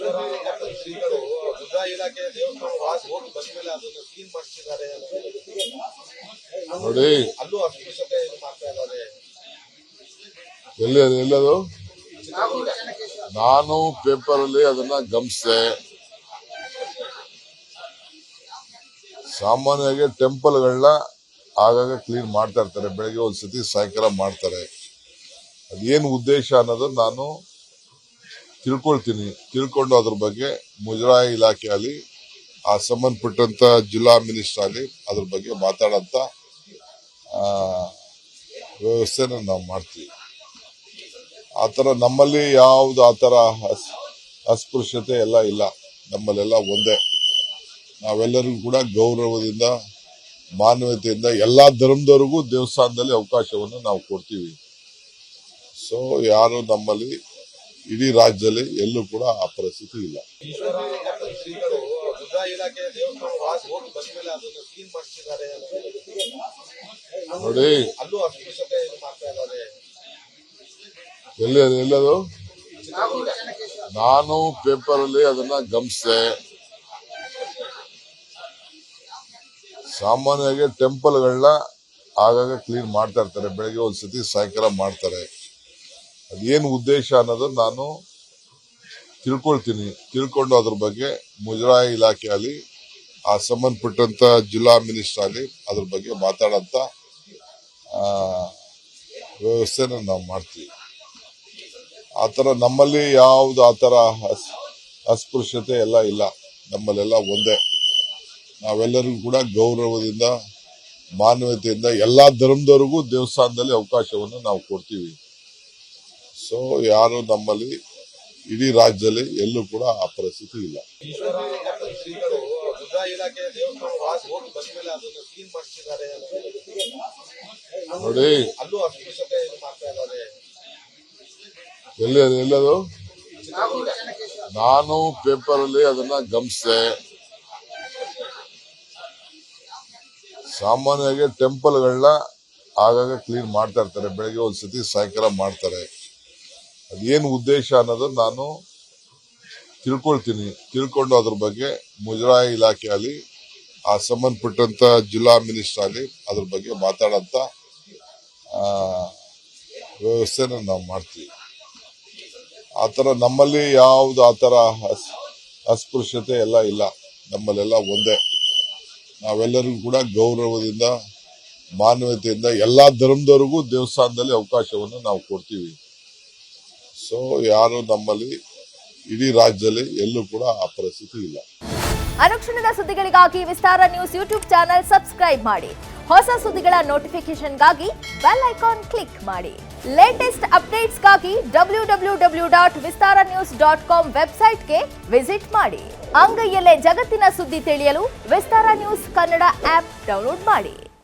ಶ್ರೀಗಳು ಮುದ್ರಾ ಇಲಾಖೆ ದೇವಸ್ಥಾನ ವಾಸ ಹೋಗಿ ಬಂದ ಮೇಲೆ ಅದನ್ನು ಕ್ಲೀನ್ ಮಾಡಿಸಿದ್ದಾರೆ ನೋಡಿ. ಅಲ್ಲೂ ಅಸ್ಪೃಶ್ಯತೆ ಮಾಡ್ತಾ ಇದ್ದಾರೆ. ಎಲ್ಲದು ನಾನು ಪೇಪರ್ ಅಲ್ಲಿ ಅದನ್ನ ಗಮನಿಸಿದೆ. ಸಾಮಾನ್ಯವಾಗಿ ಟೆಂಪಲ್ಗಳನ್ನ ಆಗಾಗ ಕ್ಲೀನ್ ಮಾಡ್ತಾ ಇರ್ತಾರೆ. ಬೆಳಗ್ಗೆ ಒಂದ್ಸತಿ, ಸಾಯಂಕಾಲ ಮಾಡ್ತಾರೆ. ಅದೇನು ಉದ್ದೇಶ ಅನ್ನೋದನ್ನ ನಾನು ತಿಳ್ಕೊಂಡು ಅದ್ರ ಬಗ್ಗೆ ಮುಜರಾಯಿ ಇಲಾಖೆಯಲ್ಲಿ ಆ ಸಂಬಂಧಪಟ್ಟಂತ ಜಿಲ್ಲಾ ಮಿನಿಸ್ಟರ್ ಅಲ್ಲಿ ಅದ್ರ ಬಗ್ಗೆ ಮಾತಾಡಂತ ವ್ಯವಸ್ಥೆನ ನಾವು ಮಾಡ್ತೀವಿ. ಆತರ ನಮ್ಮಲ್ಲಿ ಯಾವ್ದು ಆತರ ಅಸ್ಪೃಶ್ಯತೆ ಎಲ್ಲ ಇಲ್ಲ. ನಮ್ಮಲ್ಲೆಲ್ಲ ಒಂದೇ. ನಾವೆಲ್ಲರಿಗೂ ಕೂಡ ಗೌರವದಿಂದ, ಮಾನವತೆಯಿಂದ ಎಲ್ಲಾ ಧರ್ಮದವರಿಗೂ ದೇವಸ್ಥಾನದಲ್ಲಿ ಅವಕಾಶವನ್ನು ನಾವು ಕೊಡ್ತೀವಿ. ಸೊ ಯಾರು ನಮ್ಮಲ್ಲಿ ಇಡೀ ರಾಜ್ಯದಲ್ಲಿ ಎಲ್ಲೂ ಕೂಡ ಆ ಪರಿಸ್ಥಿತಿ ಇಲ್ಲ. ಶ್ರೀಗಳು ಮುದ್ರಾ ಇಲಾಖೆ ದೇವಸ್ಥಾನ ವಾಸ ಹೋಗಿ ಬಂದ ಮೇಲೆ ಅದನ್ನು ಕ್ಲೀನ್ ಮಾಡಿಸಿದ್ದಾರೆ. ನೋಡಿ. ಅಲ್ಲೂ ಅಸ್ಪೃಶ್ಯತೆ ಮಾಡ್ತಾ ಇದ್ದಾರೆ. ಎಲ್ಲದು ನಾನು ಪೇಪರ್ ಅಲ್ಲಿ ಅದನ್ನ ಗಮನಿಸಿದೆ. ಸಾಮಾನ್ಯವಾಗಿ ಟೆಂಪಲ್ಗಳನ್ನ ಆಗಾಗ ಕ್ಲೀನ್ ಮಾಡ್ತಾ ಇರ್ತಾರೆ. ಬೆಳಗ್ಗೆ ಒಂದ್ಸತಿ, ಸಾಯಂಕಾಲ ಮಾಡ್ತಾರೆ. ಅದೇನು ಉದ್ದೇಶ ಅನ್ನೋದನ್ನ ನಾನು ತಿಳ್ಕೊಂಡು ಅದ್ರ ಬಗ್ಗೆ ಮುಜರಾಯಿ ಇಲಾಖೆಯಲ್ಲಿ ಆ ಸಂಬಂಧಪಟ್ಟಂತ ಜಿಲ್ಲಾ ಮಿನಿಸ್ಟರ್ ಅಲ್ಲಿ ಅದ್ರ ಬಗ್ಗೆ ಮಾತಾಡಂತ ವ್ಯವಸ್ಥೆನ ನಾವು ಮಾಡ್ತೀವಿ. ಆತರ ನಮ್ಮಲ್ಲಿ ಯಾವ್ದು ಆತರ ಅಸ್ಪೃಶ್ಯತೆ ಎಲ್ಲ ಇಲ್ಲ. ನಮ್ಮಲ್ಲೆಲ್ಲ ಒಂದೇ. ನಾವೆಲ್ಲರಿಗೂ ಕೂಡ ಗೌರವದಿಂದ, ಮಾನವತೆಯಿಂದ ಎಲ್ಲಾ ಧರ್ಮದವರಿಗೂ ದೇವಸ್ಥಾನದಲ್ಲಿ ಅವಕಾಶವನ್ನು ನಾವು ಕೊಡ್ತೀವಿ. ಸೊ ಯಾರು ನಮ್ಮಲ್ಲಿ ಇಡೀ ರಾಜ್ಯದಲ್ಲಿ ಎಲ್ಲೂ ಕೂಡ ಆ ಪರಿಸ್ಥಿತಿ ಇಲ್ಲ. ಶ್ರೀಗಳು ಮುದ್ರಾ ಇಲಾಖೆ ದೇವಸ್ಥಾನ ವಾಸ ಹೋಗಿ ಬಂದ ಮೇಲೆ ಅದನ್ನು ಕ್ಲೀನ್ ಮಾಡಿಸಿದ್ದಾರೆ. ನೋಡಿ. ಅಲ್ಲೂ ಅಸ್ಪೃಶ್ಯತೆ ಮಾಡ್ತಾ ಇದ್ದಾರೆ. ಎಲ್ಲದು ನಾನು ಪೇಪರ್ ಅಲ್ಲಿ ಅದನ್ನ ಗಮನಿಸಿದೆ. ಸಾಮಾನ್ಯವಾಗಿ ಟೆಂಪಲ್ಗಳನ್ನ ಆಗಾಗ ಕ್ಲೀನ್ ಮಾಡ್ತಾ ಇರ್ತಾರೆ. ಬೆಳಗ್ಗೆ ಒಂದ್ಸತಿ, ಸಾಯಂಕಾಲ ಮಾಡ್ತಾರೆ. ಅದೇನು ಉದ್ದೇಶ ಅನ್ನೋದನ್ನ ನಾನು ತಿಳ್ಕೊಂಡು ಅದ್ರ ಬಗ್ಗೆ ಮುಜರಾಯಿ ಇಲಾಖೆಯಲ್ಲಿ ಆ ಸಂಬಂಧಪಟ್ಟಂತ ಜಿಲ್ಲಾ ಮಿನಿಸ್ಟರ್ ಅಲ್ಲಿ ಅದ್ರ ಬಗ್ಗೆ ಮಾತಾಡಂತ ವ್ಯವಸ್ಥೆನ ನಾವು ಮಾಡ್ತೀವಿ. ಆತರ ನಮ್ಮಲ್ಲಿ ಯಾವ್ದು ಆತರ ಅಸ್ಪೃಶ್ಯತೆ ಎಲ್ಲ ಇಲ್ಲ. ನಮ್ಮಲ್ಲೆಲ್ಲ ಒಂದೇ. ನಾವೆಲ್ಲರಿಗೂ ಕೂಡ ಗೌರವದಿಂದ, ಮಾನವತೆಯಿಂದ ಎಲ್ಲಾ ಧರ್ಮದವರಿಗೂ ದೇವಸ್ಥಾನದಲ್ಲಿ ಅವಕಾಶವನ್ನು ನಾವು ಕೊಡ್ತೀವಿ. ಸೊ ಯಾರು ನಮ್ಮಲ್ಲಿ ಇಡೀ ರಾಜ್ಯದಲ್ಲಿ ಎಲ್ಲೂ ಕೂಡ ಆ ಪರಿಸ್ಥಿತಿ ಇಲ್ಲ. ಅನುಕ್ಷಣದ ಸುದ್ದಿಗಳಿಗಾಗಿ ವಿಸ್ತಾರ ನ್ಯೂಸ್ ಯೂಟ್ಯೂಬ್ ಚಾನೆಲ್ ಸಬ್ಸ್ಕ್ರೈಬ್ ಮಾಡಿ. ಹೊಸ ಸುದ್ದಿಗಳ ನೋಟಿಫಿಕೇಶನ್ಗಾಗಿ ಬೆಲ್ ಐಕಾನ್ ಕ್ಲಿಕ್ ಮಾಡಿ. ಲೇಟೆಸ್ಟ್ ಅಪ್ಡೇಟ್ಸ್ಗಾಗಿ www.vistaranews.com ವೆಬ್ಸೈಟ್ಗೆ ವಿಸಿಟ್ ಮಾಡಿ. ಅಂಗೈಯಲ್ಲೇ ಜಗತ್ತಿನ ಸುದ್ದಿ ತಿಳಿಯಲು ವಿಸ್ತಾರ ನ್ಯೂಸ್ ಕನ್ನಡ ಆಪ್ ಡೌನ್ಲೋಡ್ ಮಾಡಿ.